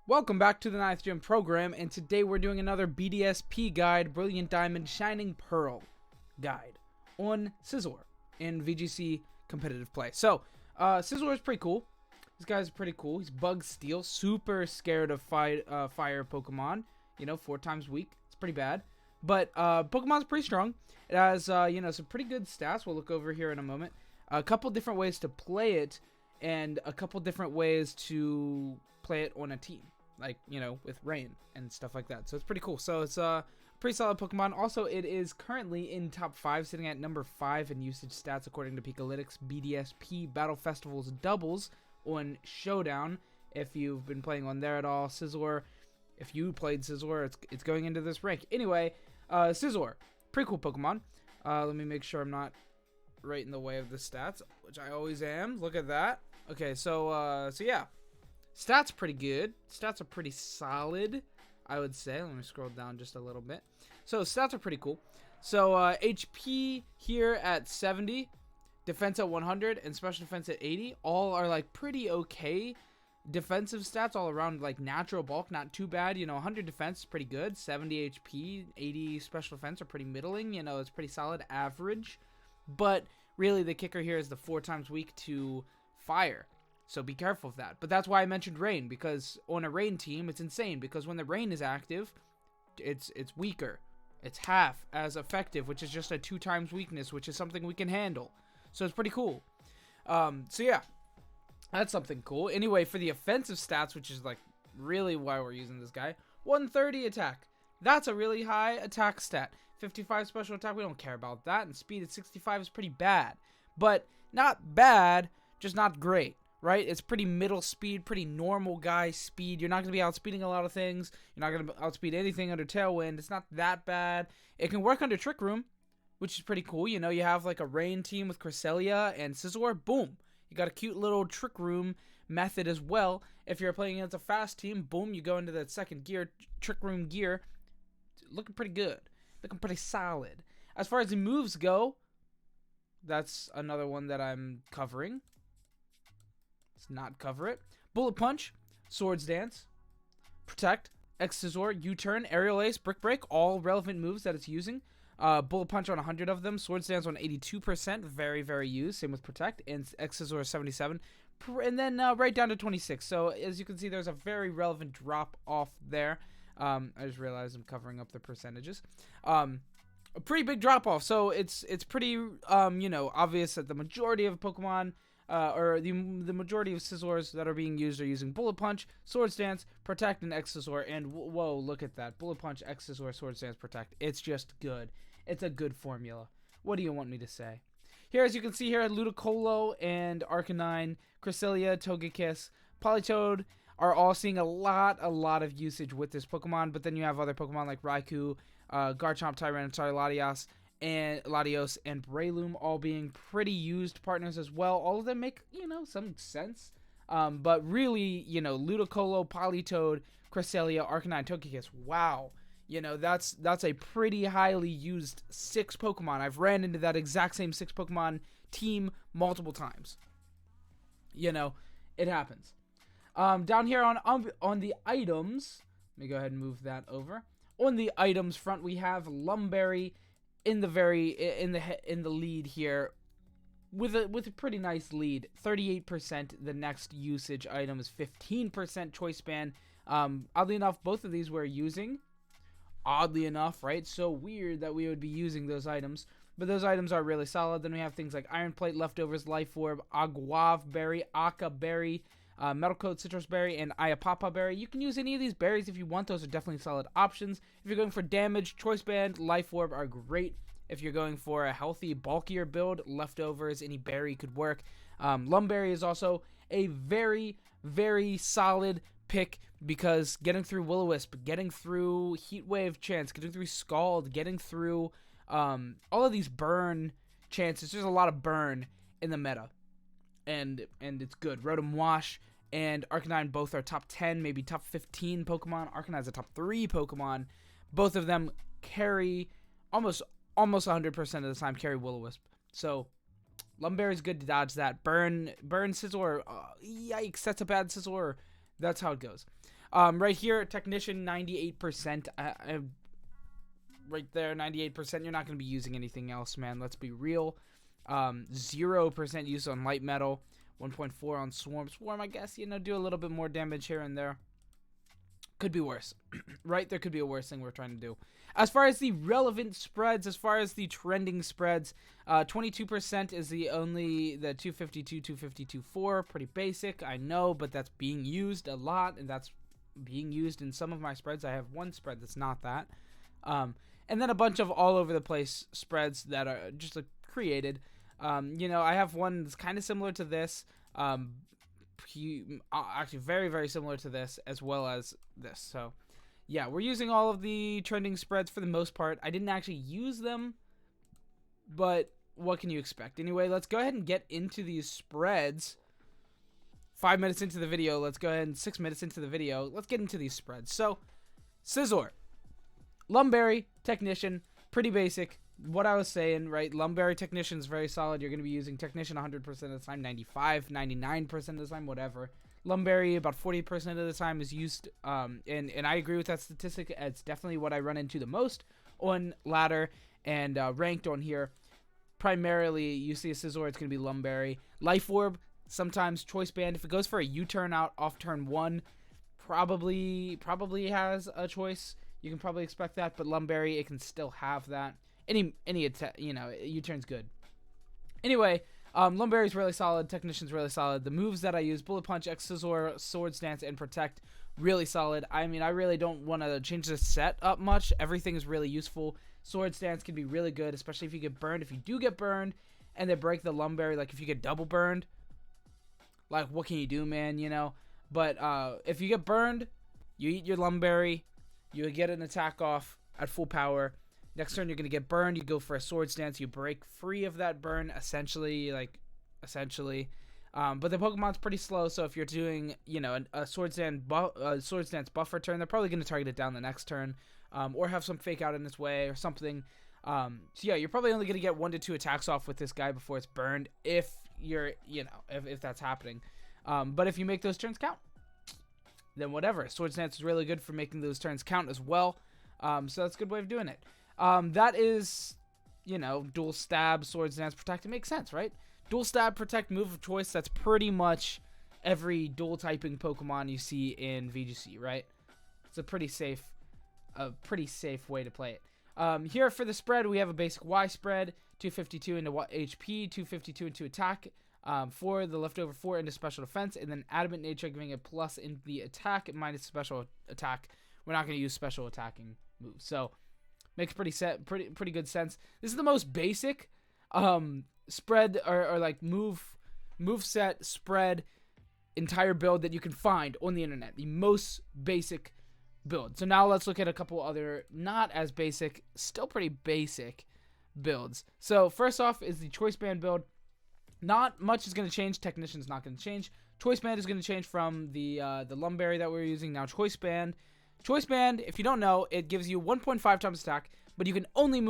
Welcome back to the 9th Gym program, and today we're doing another BDSP guide, Brilliant Diamond Shining Pearl guide on Scizor in VGC competitive play. So, Scizor is pretty cool. This guy's pretty cool. He's Bug Steel, super scared of fire Pokemon. You know, 4 times weak. It's pretty bad. But Pokemon's pretty strong. It has, some pretty good stats. We'll look over here in a moment. A couple different ways to play it, and a couple different ways to play it on a team. Like, with rain and stuff like that. So it's pretty cool. So it's a pretty solid Pokemon. Also, it is currently in top 5, sitting at number 5 in usage stats according to Pikalytics. BDSP Battle Festivals doubles on Showdown. If you've been playing on there at all, Scizor, if you played Scizor, it's going into this rank. Anyway, Scizor, pretty cool Pokemon. Let me make sure I'm not right in the way of the stats, which I always am. Look at that. Okay, so yeah. Stats pretty good. Stats are pretty solid, I would say. Let me scroll down just a little bit. So stats are pretty cool. So HP here at 70, defense at 100, and special defense at 80. All are like pretty okay defensive stats all around, like natural bulk, not too bad. 100 defense is pretty good. 70 HP, 80 special defense are pretty middling. It's pretty solid average. But really the kicker here is the 4 times weak to fire. So be careful of that. But that's why I mentioned rain, because on a rain team, it's insane. Because when the rain is active, it's weaker. It's half as effective, which is just a 2 times weakness, which is something we can handle. So it's pretty cool. So yeah, that's something cool. Anyway, for the offensive stats, which is like really why we're using this guy, 130 attack. That's a really high attack stat. 55 special attack, we don't care about that. And speed at 65 is pretty bad. But not bad, just not great. Right? It's pretty middle speed, pretty normal guy speed. You're not going to be outspeeding a lot of things. You're not going to outspeed anything under Tailwind. It's not that bad. It can work under Trick Room, which is pretty cool. You have like a rain team with Cresselia and Scizor. Boom. You got a cute little Trick Room method as well. If you're playing against a fast team, boom, you go into that second gear, Trick Room gear. Looking pretty good. Looking pretty solid. As far as the moves go, that's another one that I'm covering. Let's not cover it. Bullet Punch, Swords Dance, Protect, X-Scissor, U-Turn, Aerial Ace, Brick Break, all relevant moves that it's using. Bullet Punch on 100 of them, Swords Dance on 82%, very, very used. Same with Protect, and X-Scissor 77, and then right down to 26. So as you can see, there's a very relevant drop off there. I just realized I'm covering up the percentages. A pretty big drop off. So it's pretty obvious that the majority of Pokemon. Or the majority of Scizors that are being used are using Bullet Punch, Swords Dance, Protect, and X-Scissor. And whoa, look at that. Bullet Punch, X-Scissor, Swords Dance, Protect. It's just good. It's a good formula. What do you want me to say? Here, as you can see here, Ludicolo and Arcanine, Cresselia, Togekiss, Politoed are all seeing a lot of usage with this Pokemon. But then you have other Pokemon like Raikou, Garchomp, Tyranitar, Latios and Breloom all being pretty used partners as well. All of them make, some sense. But really, Ludicolo, Politoed, Cresselia, Arcanine, Togekiss. Wow. That's a pretty highly used 6 Pokemon. I've ran into that exact same 6 Pokemon team multiple times. It happens. Down here on the items, let me go ahead and move that over. On the items front, we have Lum Berry in the lead here with a pretty nice lead. 38%. The next usage item is 15% choice band. Oddly enough, both of these we're using. Oddly enough, right? So weird that we would be using those items. But those items are really solid. Then we have things like Iron Plate, Leftovers, Life Orb, Aguave Berry, Aka Berry, Metal Coat, Citrus Berry, and Ayapapa Berry. You can use any of these berries if you want. Those are definitely solid options. If you're going for damage, Choice Band, Life Orb are great. If you're going for a healthy, bulkier build, Leftovers, any berry could work. Lum Berry is also a very, very solid pick because getting through Will-O-Wisp, getting through Heat Wave chance, getting through Scald, getting through all of these burn chances. There's a lot of burn in the meta. And it's good. Rotom Wash and Arcanine both are top 10, maybe top 15 Pokemon. Arcanine's a top 3 Pokemon. Both of them carry almost 100% of the time carry Will-O-Wisp. So Lum Berry's good to dodge that. Burn Scizor. Yikes, that's a bad Scizor. That's how it goes. Right here, Technician 98%. Right there, 98%. You're not going to be using anything else, man. Let's be real. 0% use on Light Metal. 1.4 on Swarm. Swarm, I guess, you know, do a little bit more damage here and there. Could be worse, right? There could be a worse thing we're trying to do. As far as the relevant spreads, as far as the trending spreads, 22% is the 252, 252, 4. Pretty basic, I know, but that's being used a lot, and that's being used in some of my spreads. I have one spread that's not that. And then a bunch of all over the place spreads that are just created. You know, I have one that's kind of similar to this. Actually very, very similar to this, as well as this. So yeah, we're using all of the trending spreads for the most part. I didn't actually use them, but what can you expect? Anyway, let's go ahead and get into these spreads. 5 minutes into the video, let's go ahead and 6 minutes into the video, let's get into these spreads. So Scizor Lum Berry Technician, pretty basic. What I was saying, right? Lum Berry Technician is very solid. You're going to be using Technician 100% of the time, 95, 99% of the time, whatever. Lum Berry about 40% of the time is used, and I agree with that statistic. It's definitely what I run into the most on ladder and ranked on here. Primarily, you see a Scizor, it's going to be Lum Berry. Life Orb, sometimes Choice Band. If it goes for a U-turn out off turn 1, probably has a choice. You can probably expect that, but Lum Berry, it can still have that. Any attack, you know, U-turn's good. Anyway, Lum Berry's really solid. Technician's really solid. The moves that I use: Bullet Punch, X-Scissor, Sword Stance, and Protect, really solid. I mean, I really don't want to change the set up much. Everything is really useful. Sword Stance can be really good, especially if you get burned. If you do get burned and they break the Lum Berry, like if you get double burned, like what can you do, man? You know. But if you get burned, you eat your Lum Berry, you get an attack off at full power. Next turn, you're going to get burned. You go for a Sword Stance. You break free of that burn, essentially. But the Pokemon's pretty slow, so if you're doing, you know, a Sword Stance buffer turn, they're probably going to target it down the next turn, or have some Fake Out in its way or something. So yeah, you're probably only going to get 1 to 2 attacks off with this guy before it's burned, if you're, you know, if that's happening. But if you make those turns count, then whatever. Sword Stance is really good for making those turns count as well. So that's a good way of doing it. That is, you know, dual stab, Sword Stance, Protect. It makes sense, right? Dual stab, Protect, move of choice. That's pretty much every dual typing Pokemon you see in VGC, right? It's a pretty safe way to play it. Here for the spread, we have a basic Y spread, 252 into HP, 252 into attack, 4 the leftover 4 into special defense, and then Adamant Nature giving a plus in the attack minus special attack. We're not going to use special attacking moves, so makes pretty good sense. This is the most basic spread or like move set spread entire build that you can find on the internet. The most basic build. So now let's look at a couple other not as basic, still pretty basic builds. So first off is the Choice Band build. Not much is going to change. Technician's not going to change. Choice Band is going to change from the Lum Berry that we're using now. Choice Band, if you don't know, it gives you 1.5 times attack, but you can only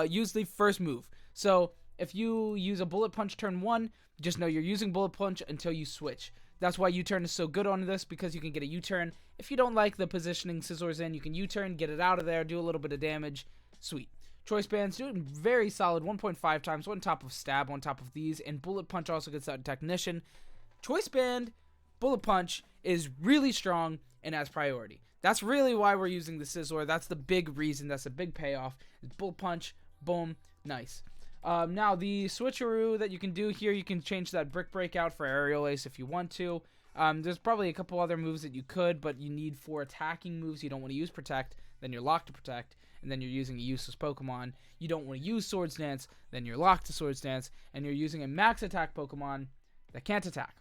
use the first move. So if you use a Bullet Punch turn 1, just know you're using Bullet Punch until you switch. That's why U-turn is so good on this, because you can get a U-turn. If you don't like the positioning Scizor's in, you can U-turn, get it out of there, do a little bit of damage. Sweet. Choice Band's doing very solid, 1.5 times, on top of Stab, on top of these, and Bullet Punch also gets out Technician. Choice Band, Bullet Punch is really strong and has priority. That's really why we're using the Scizor. That's the big reason. That's a big payoff. Bullet Punch, boom, nice. Now, the switcheroo that you can do here, you can change that Brick Break out for Aerial Ace if you want to. There's probably a couple other moves that you could, but you need 4 attacking moves. You don't want to use Protect, then you're locked to Protect, and then you're using a useless Pokemon. You don't want to use Sword Stance, then you're locked to Sword Stance, and you're using a max attack Pokemon that can't attack.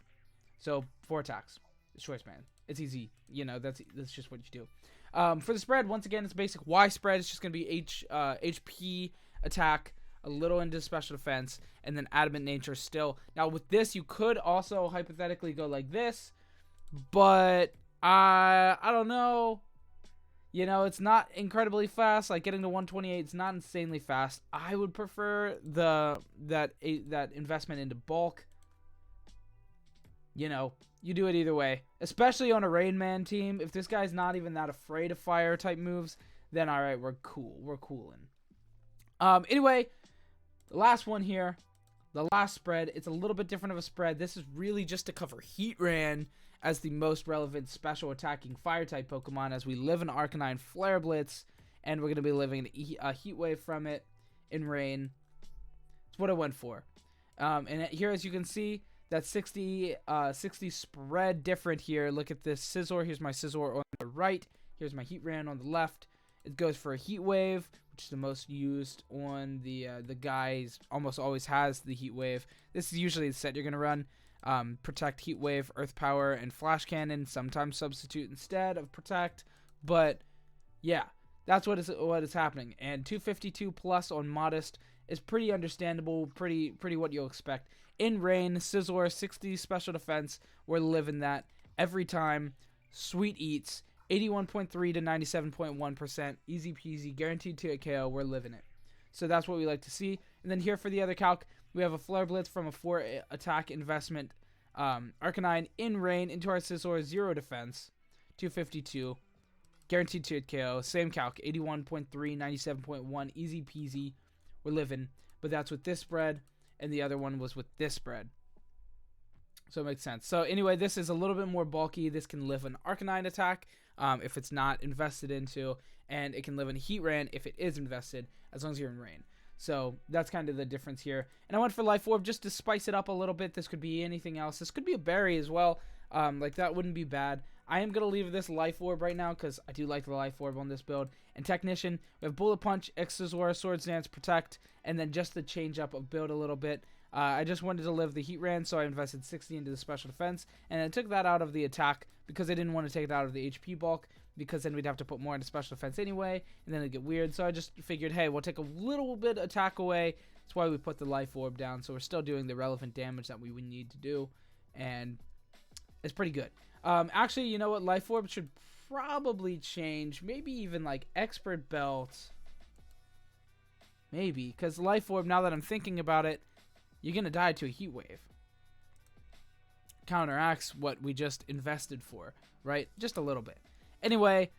So 4 attacks. It's Choice Band. It's easy. You know, that's just what you do. For the spread, once again, it's basic Y spread. It's just going to be HP attack, a little into special defense, and then Adamant Nature still. Now, with this, you could also hypothetically go like this, but I don't know. You know, it's not incredibly fast. Like, getting to 128 is not insanely fast. I would prefer that investment into bulk. you know, you do it either way. Especially on a Rain Man team. If this guy's not even that afraid of fire type moves, then alright, we're cool. We're coolin'. Anyway, the last one here. The last spread. It's a little bit different of a spread. This is really just to cover Heatran as the most relevant special attacking fire type Pokemon, as we live in Arcanine Flare Blitz, and we're going to be living a Heat Wave from it in Rain. That's what I went for. And here, as you can see, that 60 spread different here. Look at this Scizor. Here's my Scizor on the right. Here's my Heatran on the left. It goes for a Heat Wave, which is the most used on the guys. Almost always has the Heat Wave. This is usually the set you're going to run. Protect, Heat Wave, Earth Power, and Flash Cannon. Sometimes substitute instead of Protect. But, yeah, that's what is happening. And 252 plus on Modest is pretty understandable, pretty what you'll expect. In Rain, Scizor, 60 special defense. We're living that every time. Sweet eats. 81.3 to 97.1%. Easy peasy. Guaranteed to a KO. We're living it. So that's what we like to see. And then here for the other calc, we have a Flare Blitz from a 4 attack investment. Arcanine in Rain into our Scizor. 0 defense. 252. Guaranteed to a KO. Same calc. 81.3, 97.1. Easy peasy. We're living. But that's with this spread. And the other one was with this spread. So it makes sense. So anyway, this is a little bit more bulky. This can live an Arcanine attack if it's not invested into. And it can live in Heatran if it is invested, as long as you're in Rain. So that's kind of the difference here. And I went for Life Orb just to spice it up a little bit. This could be anything else. This could be a berry as well. Like that wouldn't be bad. I am going to leave this Life Orb right now because I do like the Life Orb on this build. And Technician, we have Bullet Punch, X-Scissor, Swords Dance, Protect, and then just the change up of build a little bit. I just wanted to live the Heatran, so I invested 60 into the special defense. And I took that out of the attack because I didn't want to take it out of the HP bulk, because then we'd have to put more into special defense anyway, and then it'd get weird. So I just figured, hey, we'll take a little bit attack away. That's why we put the Life Orb down, so we're still doing the relevant damage that we would need to do. And it's pretty good. Actually, you know what? Life Orb should probably change. Maybe even like Expert Belt. Maybe. Because Life Orb, now that I'm thinking about it, you're going to die to a Heat Wave. Counteracts what we just invested for, right? Just a little bit. Anyway,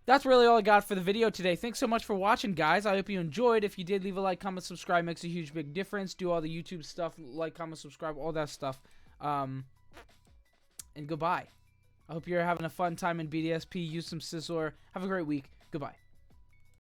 that's really all I got for the video today. Thanks so much for watching, guys. I hope you enjoyed. If you did, leave a like, comment, subscribe. Makes a huge, big difference. Do all the YouTube stuff. Like, comment, subscribe, all that stuff. And goodbye. I hope you're having a fun time in BDSP. Use some Scizor. Have a great week. Goodbye.